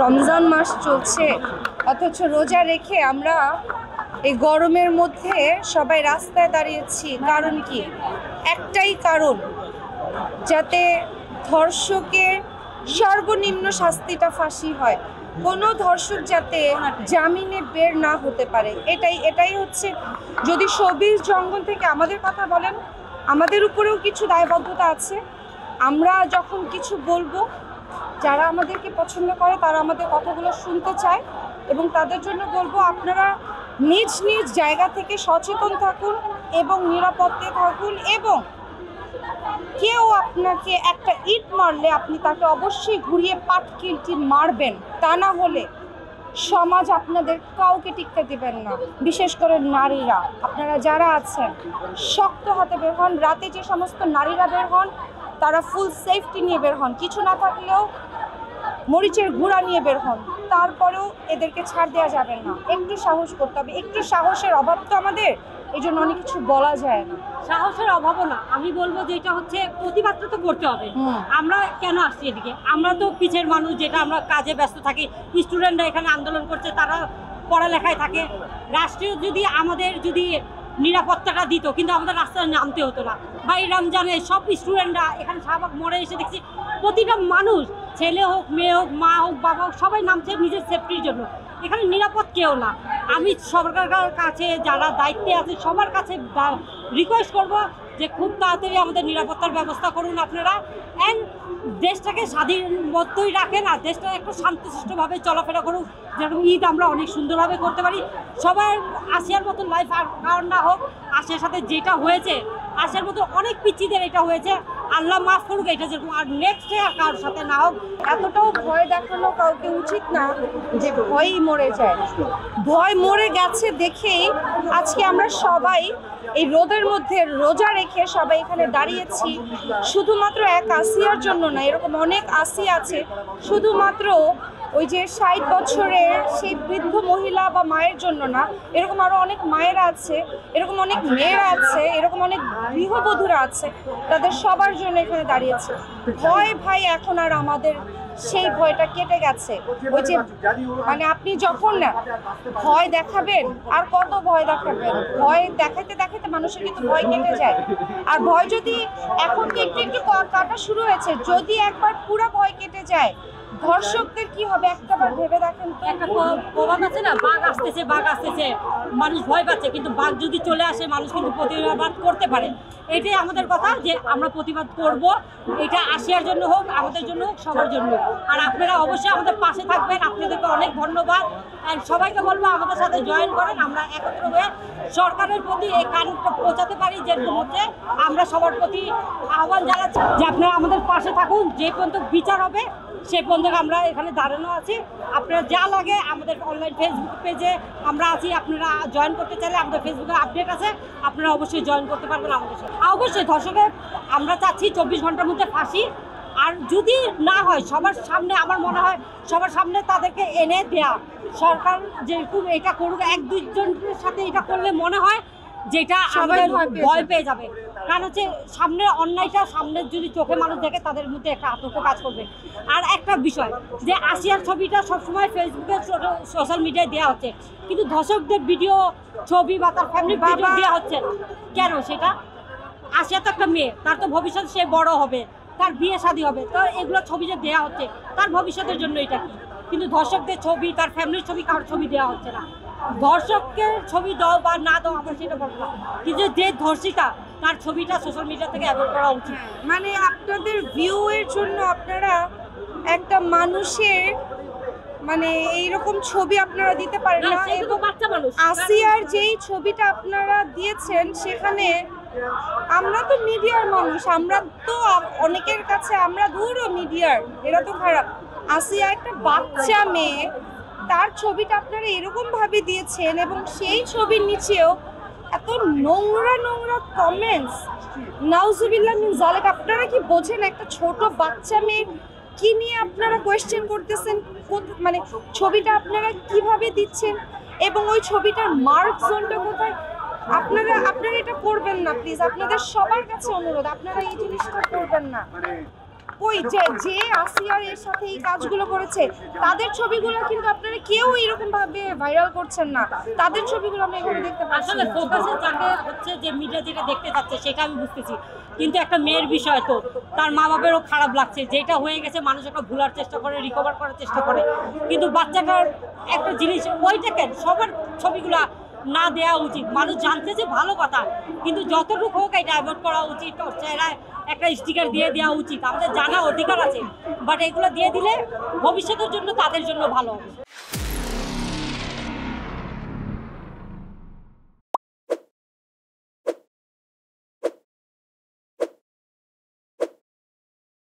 রমজান মাস চলছে, অথচ রোজা রেখে আমরা এই গরমের মধ্যে সবাই রাস্তায় দাঁড়িয়েছি। কারণ কি? একটাই কারণ, যাতে ধর্ষকের সর্বনিম্ন শাস্তিটা ফাঁসি হয়, কোনো ধর্ষক যাতে জামিনে বের না হতে পারে। এটাই হচ্ছে। যদি শোবিজ জঙ্গল থেকে আমাদের কথা বলেন, আমাদের উপরেও কিছু দায়বদ্ধতা আছে। আমরা যখন কিছু বলবো, যারা আমাদেরকে পছন্দ করে তারা আমাদের কথাগুলো শুনতে চায়, এবং তাদের জন্য বলবো আপনারা নিজ নিজ জায়গা থেকে সচেতন থাকুন এবং নিরাপদে থাকুন, এবং কেউ আপনাকে একটা ইট মারলে আপনি তাকে অবশ্যই ঘুরিয়ে পাটকিলটি মারবেন। তা না হলে সমাজ আপনাদের কাউকে টিকতে দেবেন না। বিশেষ করে নারীরা, আপনারা যারা আছেন শক্ত হাতে বের হন। রাতে যে সমস্ত নারীরা বের হন তারা ফুল সেফটি নিয়ে বের হন, কিছু না থাকলেও মরিচের গুঁড়া নিয়ে বের হন। তারপরেও এদেরকে ছাড় দেওয়া যাবে না, একটু সাহস করতে হবে। একটু সাহসের অভাব তো আমাদের, এই জন্য অনেক কিছু বলা যায় না। সাহসের অভাবও না, আমি বলবো যে এটা হচ্ছে প্রতিবাদটা তো করতে হবে। আমরা কেন আসছি এদিকে? আমরা তো পিছের মানুষ, যেটা আমরা কাজে ব্যস্ত থাকি। স্টুডেন্টরা এখানে আন্দোলন করছে, তারা পড়ালেখায় থাকে। রাষ্ট্রীয় যদি আমাদের নিরাপত্তাটা দিত, কিন্তু আমাদের রাস্তায় নামতে হতো না। বা এই রমজানে সব স্টুডেন্টরা এখানে শাহবাগ মোড়ে এসে দেখছি প্রতিটা মানুষ, ছেলে হোক, মেয়ে হোক, মা হোক, বাবা হোক, সবাই নামছে নিজের সেফটির জন্য। এখানে নিরাপদ কেউ না। আমি সরকারের কাছে, যারা দায়িত্বে আছে, সবার কাছে রিকোয়েস্ট করব যে খুব তাড়াতাড়ি আমাদের নিরাপত্তার ব্যবস্থা করুন আপনারা, অ্যান্ড দেশটাকে স্বাধীন মতোই রাখেন, আর দেশটা একটু শান্তশিষ্টভাবে চলাফেরা করুক, যেন ঈদ আমরা অনেক সুন্দরভাবে করতে পারি। সবার আসিয়ার মতো লাইফ আর কারণ না হোক। আসিয়ার সাথে যেটা হয়েছে, আসিয়ার মতো অনেক পিচ্চিদের এটা হয়েছে, আল্লাহ মাফ করুক এটা যেরকম, আর নেক্সট আর কারোর সাথে না হোক। এতটাও ভয় দেখানো কাউকে উচিত না যে ভয়ই মরে যায়। ভয় মরে গেছে দেখেই আজকে আমরা সবাই এই রোদের মধ্যে রোজা রেখে সবাই এখানে দাঁড়িয়েছি। শুধুমাত্র এক আসিয়ার জন্য না, এরকম অনেক আসিয়া আছে। শুধুমাত্র ওই যে 60 বছরের সেই বৃদ্ধ মহিলা বা মায়ের জন্য না, এরকম আরো অনেক মায়েরা আছে, এরকম অনেক মেয়েরা আছে, এরকম অনেক গৃহবধূরা আছে, তাদের সবার জন্য এখানে দাঁড়িয়েছে। ভয় ভাই এখন আর আমাদের সেই ভয়টা কেটে গেছে। ওই যে আপনি যখন না ভয় দেখাবেন, আর কত ভয় দেখাবেন? ভয় দেখাতে দেখাতে মানুষের কিন্তু ভয় কেটে যায়। আর ভয় যদি এখন কি একটু একটু কাটা শুরু হয়েছে, যদি একবার পুরো ভয় কেটে যায়, ধর্ষকদের কি হবে একটাবার ভেবে দেখেন তো। একটা প্রবাদ আছে না, বাঘ আসতেছে, বাঘ আসতেছে, মানুষ ভয় পাচ্ছে, কিন্তু বাঘ যদি চলে আসে মানুষ কিন্তু প্রতিবাদ করতে পারে। এটাই আমাদের কথা, যে আমরা প্রতিবাদ করব। এটা আসিয়ার জন্য হোক, আমাদের জন্য হোক, সবার জন্য। আর আপনারা অবশ্যই আমাদের পাশে থাকবেন। আপনাদেরকে অনেক ধন্যবাদ। অ্যান্ড সবাইকে বলবো আমাদের সাথে জয়েন করেন, আমরা একত্র হয়ে সরকারের প্রতি এই কারণটা পৌঁছাতে পারি। যেরকম হচ্ছে আমরা সবার প্রতি আহ্বান জানাচ্ছি যে আপনারা আমাদের পাশে থাকুন। যে পর্যন্ত বিচার হবে সে পর্যন্ত আমরা এখানে দাঁড়ানো আছি। আপনারা যা লাগে আমাদের অনলাইন ফেসবুক পেজে আমরা আছি, আপনারা জয়েন করতে চাইলে আমাদের ফেসবুকে আপডেট আছে, আপনারা অবশ্যই জয়েন করতে পারবেন আমাদের সাথে। অবশ্যই ধর্ষকের আমরা চাচ্ছি 24 ঘন্টার মধ্যে ফাঁসি। আর যদি না হয় সবার সামনে, আমার মনে হয় সবার সামনে তাদেরকে এনে দেয়া। সরকার যেরকম এটা করুক, 1-2 জনের সাথে এটা করলে মনে হয় যেটা আমাদের ভয় পেয়ে যাবে। কারণ হচ্ছে সামনের অন্যায়টা সামনের যদি চোখে মানুষ দেখে, তাদের মধ্যে একটা আতঙ্ক কাজ করবে। আর একটা বিষয়, যে আসিয়ার ছবিটা সবসময় ফেসবুকে, সোশ্যাল মিডিয়ায় দেওয়া হচ্ছে, কিন্তু ধর্ষকদের ভিডিও, ছবি বা তার ফ্যামিলির ভিডিও দেওয়া হচ্ছে না কেন? সেটা আসিয়া তো একটা মেয়ে, তার তো ভবিষ্যৎ, সে বড় হবে, তার বিয়ে শাদী হবে, তো এগুলো ছবি যে দেওয়া হচ্ছে তার ভবিষ্যতের জন্য এটা কি? কিন্তু ধর্ষকদের ছবি, তার ফ্যামিলির ছবি, কারোর ছবি দেওয়া হচ্ছে না। ধর্ষকের ছবি দাও বা না দাও আমরা সেটা বলবো না, কিন্তু যে ধর্ষিতা তার ছবিটা সোশ্যাল মিডিয়া থেকে অ্যাভয়েড করা উচিত। আপনাদের ভিউ এর জন্য আপনারা একটা মানুষের এইরকম ছবি আপনারা দিতে পারেন না। বাচ্চা মানুষ আসিয়ার যেই ছবিটা আপনারা দিয়েছেন, সেখানে আমরা তো মিডিয়ার মানুষ, আমরা তো অনেকের কাছে আমরা দূরও মিডিয়ার, এরা তো খারাপ। আসিয়া একটা বাচ্চা মেয়ে, তার ছবিটা আপনারা এরকম ভাবে দিয়েছেন, এবং সেই ছবির নিচেও এত নোংরা নোংরা কমেন্টস। নাউজুবিল্লাহ মিন যালিক। আপনারা কি বোঝেন একটা ছোট বাচ্চা মেয়ে কি নিয়ে আপনারা কোয়েশ্চেন করতেছেন? ছবিটা আপনারা কিভাবে দিচ্ছেন, এবং ওই ছবিটার মার্ক জোনটা কোথায়? আপনারা এটা করবেন না প্লিজ। আপনাদের সবার কাছে অনুরোধ, আপনারা এই জিনিসটা করবেন না। কই যে যে আসিয়ার এর সাথে এই কাজগুলো করেছে তাদের ছবিগুলো কিন্তু আপনারা কেউ এরকম ভাবে ভাইরাল করছেন না, তাদের ছবিগুলো আমরা এভাবে দেখতে পাচ্ছি আসলে না। ফোকাসে যাকে হচ্ছে যে মিডিয়া যেটা দেখতে চাচ্ছে সেটা আমি বুঝতেছি, কিন্তু একটা মেয়ের বিষয় তো তার মা বাবারও খারাপ লাগছে, যেটা হয়ে গেছে মানুষ একটা ভুলার চেষ্টা করে, রিকভার করার চেষ্টা করে, কিন্তু বাচ্চাটার একটা জিনিস ওইটাকে সবার ছবিগুলা না দেওয়া উচিত। মানুষ জানতে যে ভালো কথা, কিন্তু যতটুকু হোক এটা অ্যাভয়েড করা উচিত। ওর চেহারায় একটা স্টিকার দিয়ে দেওয়া উচিত, আমাদের জানা অধিকার আছে, বাট এগুলো দিয়ে দিলে ভবিষ্যতের জন্য তাদের জন্য ভালো হবে।